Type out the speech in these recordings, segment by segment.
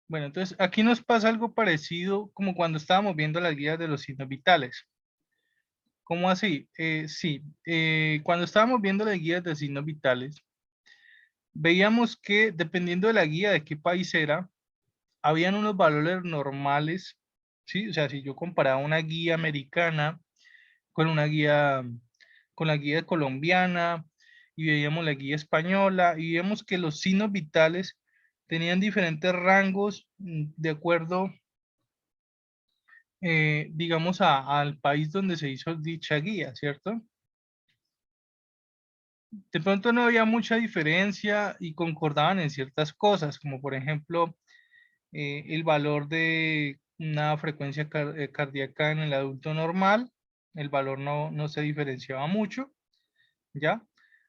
Bueno, entonces aquí nos pasa algo parecido como cuando estábamos viendo las guías de los signos vitales. ¿Cómo así? Sí, cuando estábamos viendo las guías de signos vitales, veíamos que dependiendo de la guía de qué país era, habían unos valores normales, ¿sí? O sea, si yo comparaba una guía americana con una guía, con la guía colombiana y veíamos la guía española y vemos que los signos vitales tenían diferentes rangos de acuerdo, digamos, al país donde se hizo dicha guía, ¿cierto? De pronto no había mucha diferencia y concordaban en ciertas cosas, como por ejemplo el valor de una frecuencia cardíaca en el adulto normal, el valor no se diferenciaba mucho, ¿ya?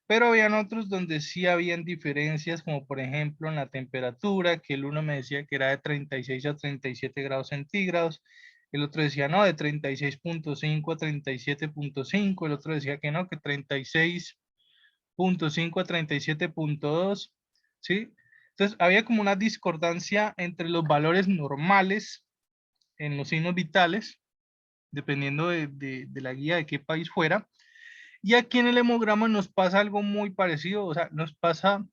Pero habían otros donde sí habían diferencias, como por ejemplo en la temperatura, que el uno me decía que era de 36 a 37 grados centígrados, el otro decía no, de 36,5 a 37,5, el otro decía que no, que 36,5 a 37,2, ¿sí? Entonces había como una discordancia entre los valores normales en los signos vitales, dependiendo de la guía de qué país fuera, y aquí en el hemograma nos pasa algo muy parecido, o sea, nos pasa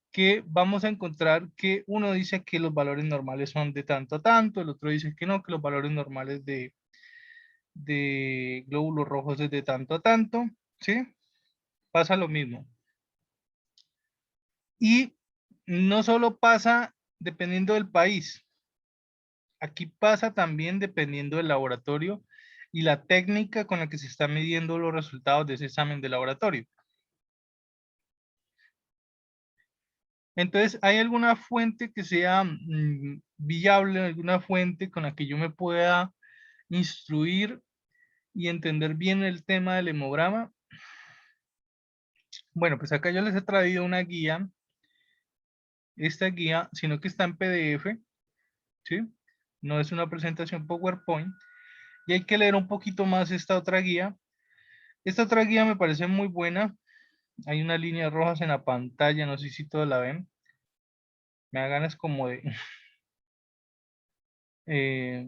que vamos a encontrar que uno dice que los valores normales son de tanto a tanto, el otro dice que no, que los valores normales de glóbulos rojos es de tanto a tanto, ¿sí? Pasa lo mismo. Y no solo pasa dependiendo del país, aquí pasa también dependiendo del laboratorio y la técnica con la que se están midiendo los resultados de ese examen de laboratorio. Entonces, ¿hay alguna fuente que sea viable, alguna fuente con la que yo me pueda instruir y entender bien el tema del hemograma? Bueno, pues acá yo les he traído una guía, esta guía, sino que está en PDF, ¿sí? No es una presentación PowerPoint, y hay que leer un poquito más esta otra guía. Esta otra guía me parece muy buena, hay unas líneas rojas en la pantalla, no sé si todos la ven, me da ganas como de eh,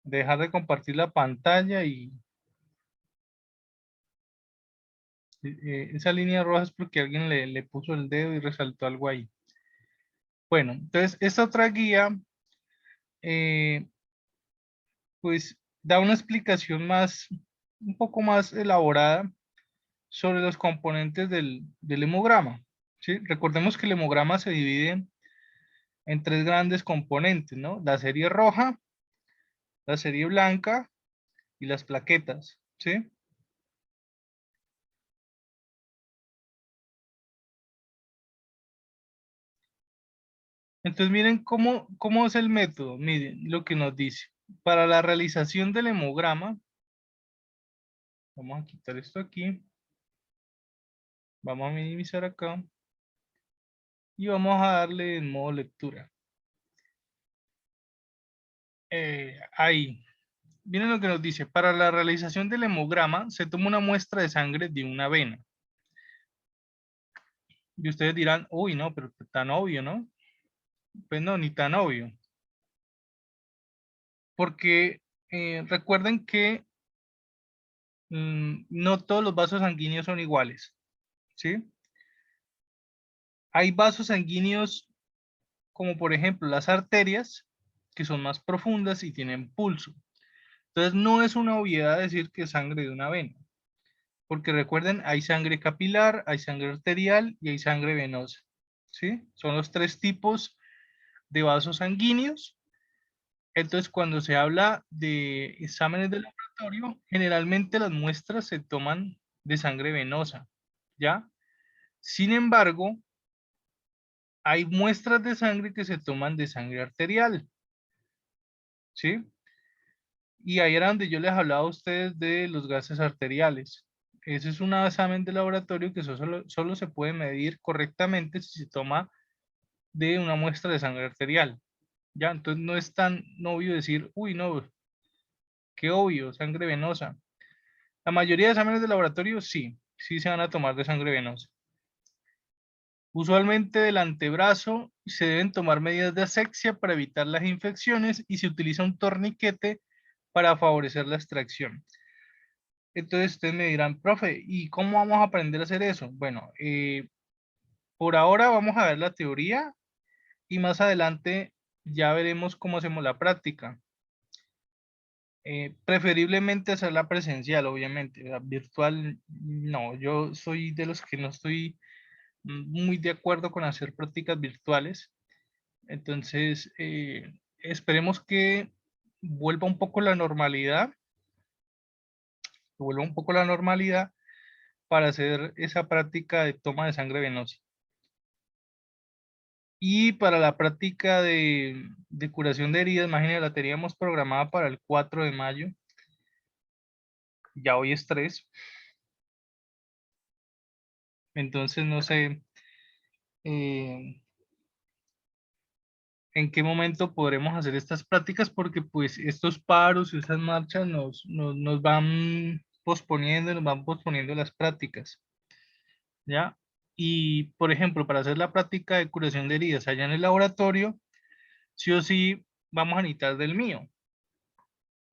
dejar de compartir la pantalla y esa línea roja es porque alguien le puso el dedo y resaltó algo ahí. Bueno, entonces esta otra guía, eh, pues da una explicación más, un poco más elaborada sobre los componentes del hemograma. ¿Sí? Recordemos que el hemograma se divide en tres grandes componentes, ¿no? La serie roja, la serie blanca y las plaquetas, ¿sí? Entonces miren cómo es el método, miren lo que nos dice. Para la realización del hemograma, vamos a quitar esto aquí, vamos a minimizar acá y vamos a darle en modo lectura. Ahí, miren lo que nos dice. Para la realización del hemograma se toma una muestra de sangre de una vena. Y ustedes dirán, uy, no, pero tan obvio, ¿no? Pues no, ni tan obvio. Porque recuerden que no todos los vasos sanguíneos son iguales, ¿sí? Hay vasos sanguíneos como por ejemplo las arterias, que son más profundas y tienen pulso. Entonces no es una obviedad decir que es sangre de una vena, porque recuerden, hay sangre capilar, hay sangre arterial y hay sangre venosa, ¿sí? Son los tres tipos de vasos sanguíneos. Entonces, cuando se habla de exámenes de laboratorio, generalmente las muestras se toman de sangre venosa, ¿ya? Sin embargo, hay muestras de sangre que se toman de sangre arterial, ¿sí? Y ahí era donde yo les hablaba a ustedes de los gases arteriales. Ese es un examen de laboratorio que solo se puede medir correctamente si se toma de una muestra de sangre arterial. ¿Ya? Entonces no es tan obvio decir, uy, no, qué obvio, sangre venosa. La mayoría de exámenes de laboratorio sí se van a tomar de sangre venosa. Usualmente del antebrazo se deben tomar medidas de asepsia para evitar las infecciones y se utiliza un torniquete para favorecer la extracción. Entonces ustedes me dirán, profe, ¿y cómo vamos a aprender a hacer eso? Bueno, por ahora vamos a ver la teoría y más adelante ya veremos cómo hacemos la práctica. Preferiblemente hacerla presencial, obviamente. La virtual, no. Yo soy de los que no estoy muy de acuerdo con hacer prácticas virtuales. Entonces, esperemos que vuelva un poco la normalidad, para hacer esa práctica de toma de sangre venosa. Y para la práctica de curación de heridas, imagínense, la teníamos programada para el 4 de mayo. Ya hoy es 3. Entonces, no sé eh, en qué momento podremos hacer estas prácticas, porque pues estos paros y estas marchas nos van posponiendo las prácticas, ¿ya? Y, por ejemplo, para hacer la práctica de curación de heridas allá en el laboratorio, sí o sí vamos a necesitar del mío.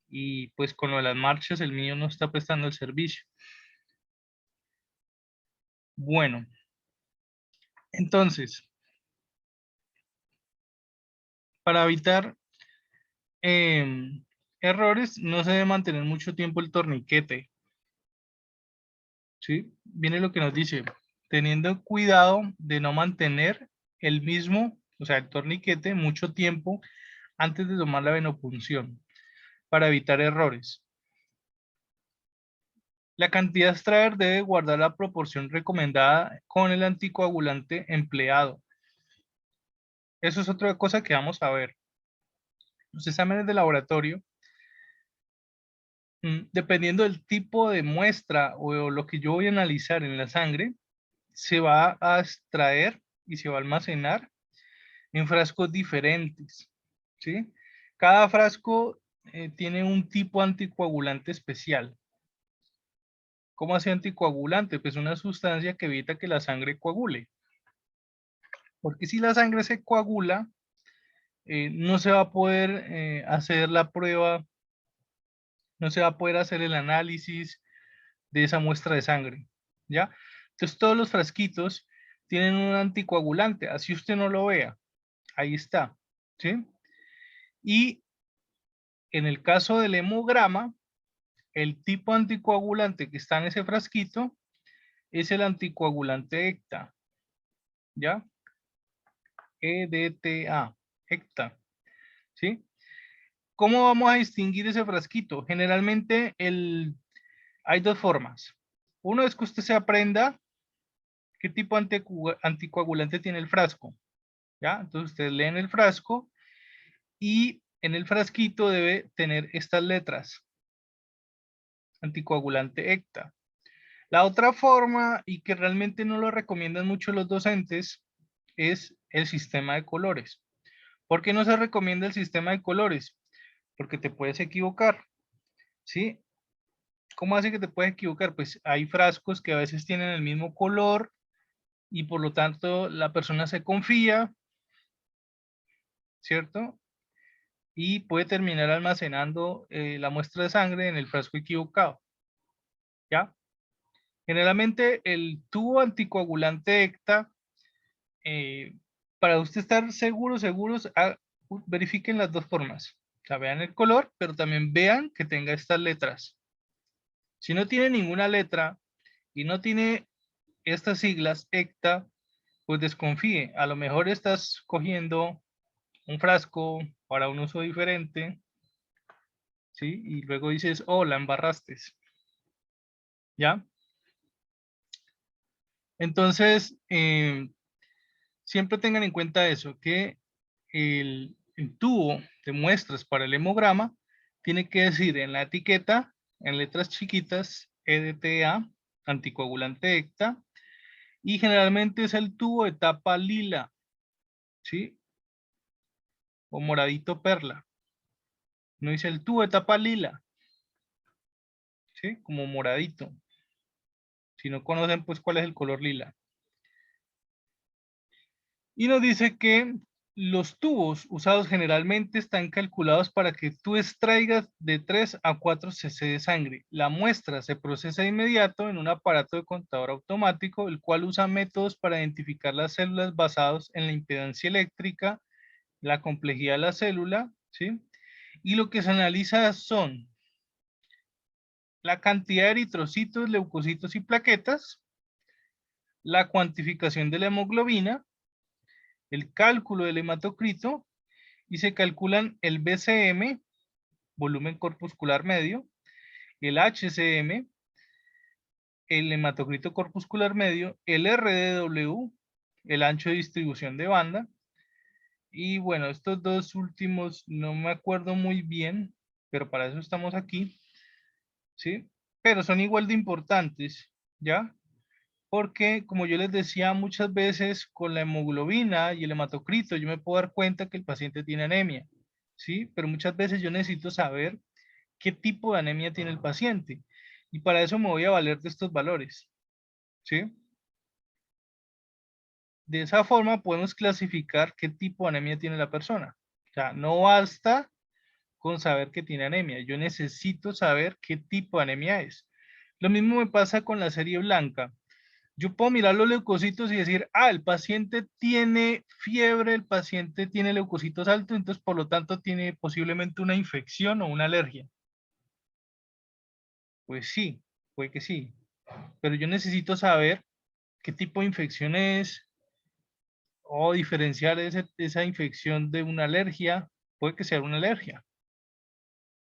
Y pues con lo de las marchas, el mío no está prestando el servicio. Bueno, entonces, para evitar errores, no se debe mantener mucho tiempo el torniquete, ¿sí? Viene lo que nos dice, teniendo cuidado de no mantener el mismo, o sea, el torniquete, mucho tiempo antes de tomar la venopunción, para evitar errores. La cantidad a extraer debe guardar la proporción recomendada con el anticoagulante empleado. Eso es otra cosa que vamos a ver. Los exámenes de laboratorio, dependiendo del tipo de muestra o lo que yo voy a analizar en la sangre, se va a extraer y se va a almacenar en frascos diferentes, ¿sí? Cada frasco tiene un tipo anticoagulante especial. ¿Cómo hace anticoagulante? Pues una sustancia que evita que la sangre coagule. Porque si la sangre se coagula, no se va a poder hacer la prueba, no se va a poder hacer el análisis de esa muestra de sangre, ¿ya? Entonces todos los frasquitos tienen un anticoagulante, así usted no lo vea, ahí está, ¿sí? Y en el caso del hemograma, el tipo anticoagulante que está en ese frasquito es el anticoagulante ECTA, ¿ya? EDTA, ECTA, ¿sí? ¿Cómo vamos a distinguir ese frasquito? Generalmente hay dos formas. Uno es que usted se aprenda qué tipo anticoagulante tiene el frasco, ¿ya? Entonces usted lee en el frasco y en el frasquito debe tener estas letras. Anticoagulante ECTA. La otra forma, y que realmente no lo recomiendan mucho los docentes, es el sistema de colores. ¿Por qué no se recomienda el sistema de colores? Porque te puedes equivocar, ¿sí? ¿Cómo hace que te puedes equivocar? Pues hay frascos que a veces tienen el mismo color y por lo tanto la persona se confía, ¿cierto? Y puede terminar almacenando la muestra de sangre en el frasco equivocado, ¿ya? Generalmente el tubo anticoagulante ECTA, eh, para usted estar seguros, verifiquen las dos formas. O sea, vean el color, pero también vean que tenga estas letras. Si no tiene ninguna letra y no tiene estas siglas ECTA, pues desconfíe. A lo mejor estás cogiendo un frasco para un uso diferente, ¿sí? Y luego dices, oh, la embarraste, ¿ya? Entonces, siempre tengan en cuenta eso, que el tubo de muestras para el hemograma tiene que decir en la etiqueta, en letras chiquitas, EDTA, anticoagulante ECTA, y generalmente es el tubo de tapa lila, ¿sí? O moradito perla. No dice el tubo de tapa lila, ¿sí? Como moradito. Si no conocen, pues, cuál es el color lila. Y nos dice que los tubos usados generalmente están calculados para que tú extraigas de 3 a 4 cc de sangre. La muestra se procesa de inmediato en un aparato de contador automático, el cual usa métodos para identificar las células basados en la impedancia eléctrica, la complejidad de la célula, ¿sí? Y lo que se analiza son la cantidad de eritrocitos, leucocitos y plaquetas, la cuantificación de la hemoglobina, el cálculo del hematocrito, y se calculan el BCM, volumen corpuscular medio, el HCM, el hematocrito corpuscular medio, el RDW, el ancho de distribución de banda, y bueno, estos dos últimos no me acuerdo muy bien, pero para eso estamos aquí, ¿sí? Pero son igual de importantes, ¿ya? Porque, como yo les decía, muchas veces con la hemoglobina y el hematocrito yo me puedo dar cuenta que el paciente tiene anemia, ¿sí? Pero muchas veces yo necesito saber qué tipo de anemia tiene el paciente. Y para eso me voy a valer de estos valores, ¿sí? De esa forma podemos clasificar qué tipo de anemia tiene la persona. O sea, no basta con saber que tiene anemia. Yo necesito saber qué tipo de anemia es. Lo mismo me pasa con la serie blanca. Yo puedo mirar los leucocitos y decir, ah, el paciente tiene fiebre, el paciente tiene leucocitos altos, entonces por lo tanto tiene posiblemente una infección o una alergia. Pues sí, puede que sí, pero yo necesito saber qué tipo de infección es o diferenciar esa infección de una alergia. Puede que sea una alergia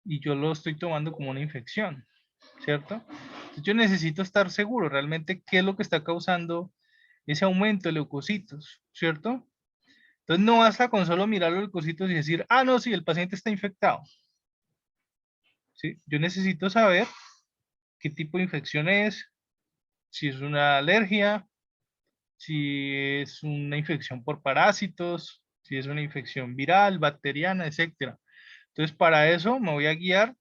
y yo lo estoy tomando como una infección, ¿cierto? Entonces yo necesito estar seguro realmente qué es lo que está causando ese aumento de leucocitos, ¿cierto? Entonces no basta con solo mirar los leucocitos y decir, ah, no, sí, el paciente está infectado. ¿Sí? Yo necesito saber qué tipo de infección es, si es una alergia, si es una infección por parásitos, si es una infección viral, bacteriana, etcétera. Entonces, para eso me voy a guiar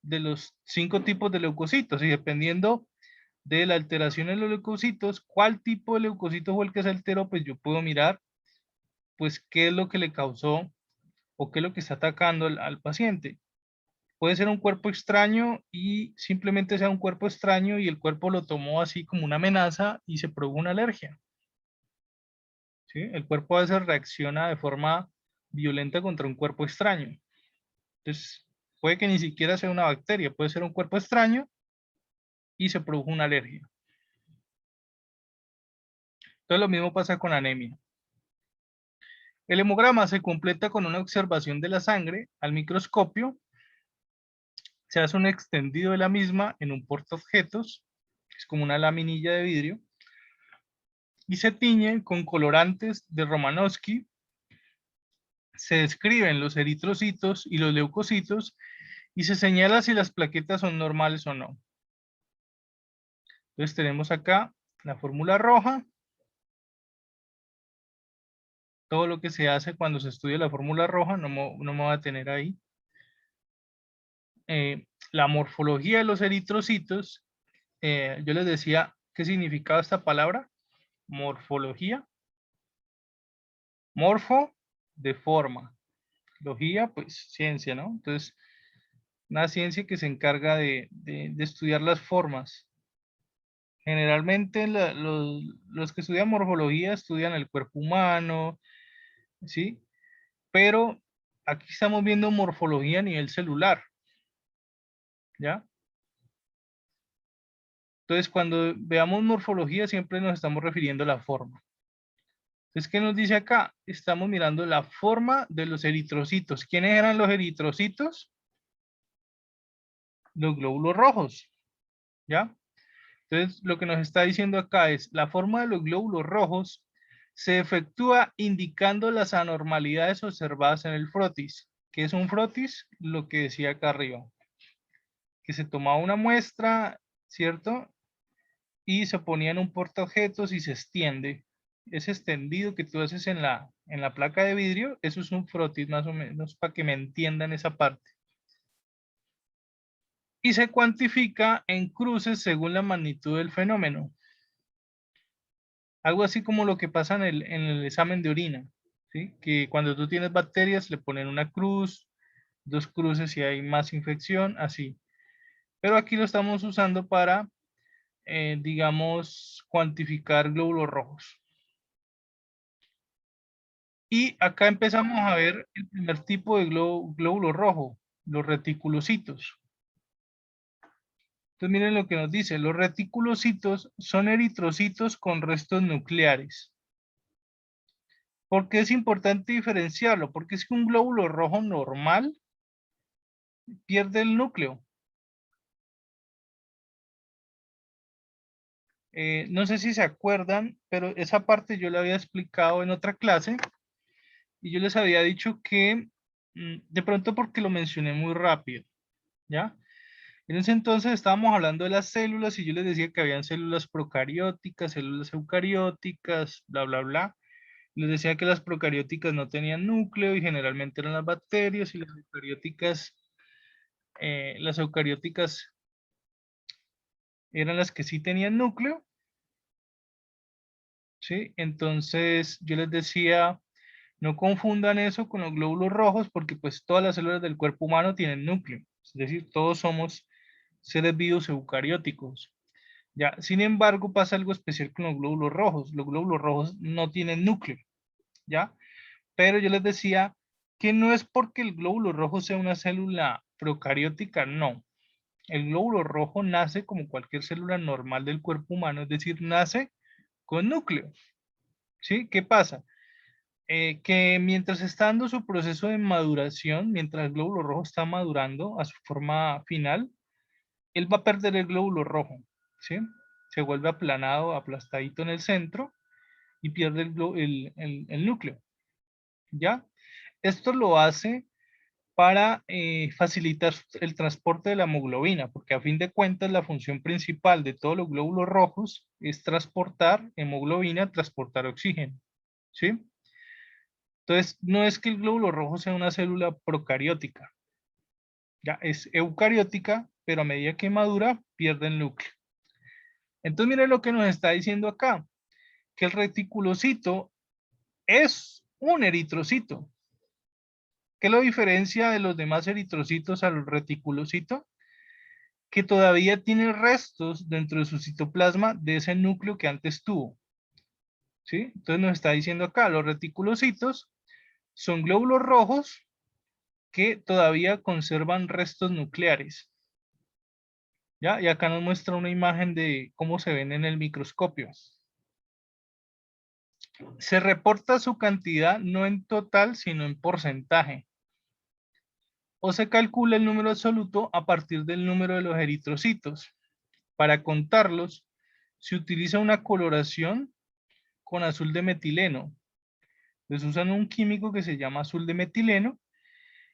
de los 5 tipos de leucocitos y dependiendo de la alteración en los leucocitos, cuál tipo de leucocito fue el que se alteró, pues yo puedo mirar, pues, qué es lo que le causó o qué es lo que está atacando al paciente. Puede ser un cuerpo extraño y simplemente sea un cuerpo extraño y el cuerpo lo tomó así como una amenaza y se produjo una alergia. ¿Sí? El cuerpo a veces reacciona de forma violenta contra un cuerpo extraño. Entonces, puede que ni siquiera sea una bacteria, puede ser un cuerpo extraño y se produjo una alergia. Entonces, lo mismo pasa con anemia. El hemograma se completa con una observación de la sangre al microscopio. Se hace un extendido de la misma en un portaobjetos, que es como una laminilla de vidrio, y se tiñe con colorantes de Romanowski. Se describen los eritrocitos y los leucocitos y se señala si las plaquetas son normales o no. Entonces tenemos acá la fórmula roja, todo lo que se hace cuando se estudia la fórmula roja, no me voy a tener ahí. La morfología de los eritrocitos, yo les decía qué significaba esta palabra, morfología. Morfo, de forma. Logía, pues ciencia, ¿no? Entonces, una ciencia que se encarga de estudiar las formas. Generalmente los que estudian morfología estudian el cuerpo humano, ¿sí? Pero aquí estamos viendo morfología a nivel celular, ¿ya? Entonces, cuando veamos morfología, siempre nos estamos refiriendo a la forma. Entonces, ¿qué nos dice acá? Estamos mirando la forma de los eritrocitos. ¿Quiénes eran los eritrocitos? Los glóbulos rojos, ¿ya? Entonces, lo que nos está diciendo acá es, la forma de los glóbulos rojos se efectúa indicando las anormalidades observadas en el frotis. ¿Qué es un frotis? Lo que decía acá arriba. Que se tomaba una muestra, ¿cierto? Y se ponía en un portaobjetos y se extiende. Ese extendido que tú haces en la placa de vidrio, eso es un frotis más o menos para que me entiendan esa parte. Y se cuantifica en cruces según la magnitud del fenómeno. Algo así como lo que pasa en el examen de orina, ¿sí? Que cuando tú tienes bacterias le ponen una cruz, dos cruces si hay más infección, así. Pero aquí lo estamos usando para, digamos, cuantificar glóbulos rojos. Y acá empezamos a ver el primer tipo de glóbulo rojo, los reticulocitos. Entonces miren lo que nos dice, los reticulocitos son eritrocitos con restos nucleares. ¿Por qué es importante diferenciarlo? Porque es que un glóbulo rojo normal pierde el núcleo. No sé si se acuerdan, pero esa parte yo la había explicado en otra clase y yo les había dicho que de pronto porque lo mencioné muy rápido, ¿ya? En ese entonces estábamos hablando de las células y yo les decía que habían células procarióticas, células eucarióticas, bla, bla, bla. Les decía que las procarióticas no tenían núcleo y generalmente eran las bacterias y las eucarióticas eran las que sí tenían núcleo, ¿sí? Entonces yo les decía, no confundan eso con los glóbulos rojos porque pues todas las células del cuerpo humano tienen núcleo, es decir, todos somos seres vivos eucarióticos. Ya, sin embargo, pasa algo especial con los glóbulos rojos. Los glóbulos rojos no tienen núcleo, ¿ya? Pero yo les decía que no es porque el glóbulo rojo sea una célula procariótica, no. El glóbulo rojo nace como cualquier célula normal del cuerpo humano, es decir, nace con núcleo, ¿sí? ¿Qué pasa? Que mientras está dando su proceso de maduración, mientras el glóbulo rojo está madurando a su forma final, él va a perder el glóbulo rojo, ¿sí? Se vuelve aplanado, aplastadito en el centro y pierde el núcleo, ¿ya? Esto lo hace para facilitar el transporte de la hemoglobina, porque a fin de cuentas la función principal de todos los glóbulos rojos es transportar hemoglobina, transportar oxígeno, ¿sí? Entonces, no es que el glóbulo rojo sea una célula procariótica, ya es eucariótica, pero a medida que madura, pierde el núcleo. Entonces, mire lo que nos está diciendo acá, que el reticulocito es un eritrocito. ¿Qué lo diferencia de los demás eritrocitos al reticulocito? Que todavía tiene restos dentro de su citoplasma de ese núcleo que antes tuvo. ¿Sí? Entonces nos está diciendo acá, los reticulocitos son glóbulos rojos que todavía conservan restos nucleares. ¿Ya? Y acá nos muestra una imagen de cómo se ven en el microscopio. Se reporta su cantidad no en total, sino en porcentaje. O se calcula el número absoluto a partir del número de los eritrocitos. Para contarlos, se utiliza una coloración con azul de metileno. Entonces usan un químico que se llama azul de metileno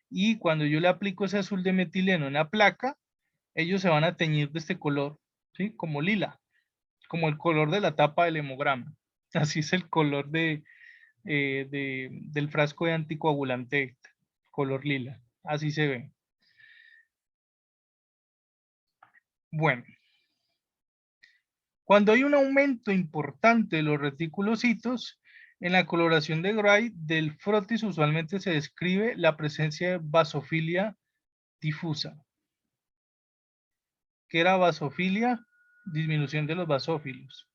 y cuando yo le aplico ese azul de metileno en la placa, ellos se van a teñir de este color, ¿sí? Como lila, como el color de la tapa del hemograma. Así es el color del frasco de anticoagulante, color lila. Así se ve. Bueno, cuando hay un aumento importante de los reticulocitos, en la coloración de Gray del frotis usualmente se describe la presencia de basofilia difusa. ¿Qué era basofilia? Disminución de los basófilos.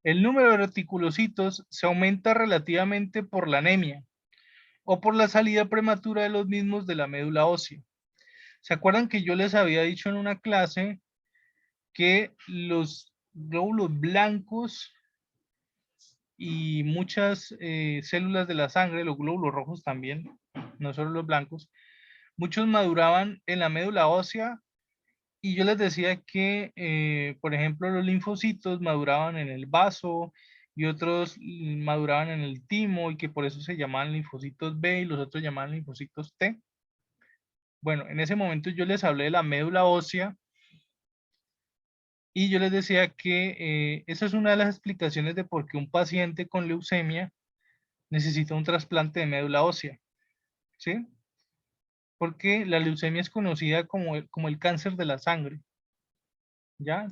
El número de reticulocitos se aumenta relativamente por la anemia o por la salida prematura de los mismos de la médula ósea. ¿Se acuerdan que yo les había dicho en una clase que los glóbulos blancos y muchas células de la sangre, los glóbulos rojos también, no solo los blancos, muchos maduraban en la médula ósea y yo les decía que, por ejemplo, los linfocitos maduraban en el vaso y otros maduraban en el timo y que por eso se llamaban linfocitos B y los otros llamaban linfocitos T. Bueno, en ese momento yo les hablé de la médula ósea y yo les decía que esa es una de las explicaciones de por qué un paciente con leucemia necesita un trasplante de médula ósea, ¿sí? Porque la leucemia es conocida como el cáncer de la sangre, ¿ya?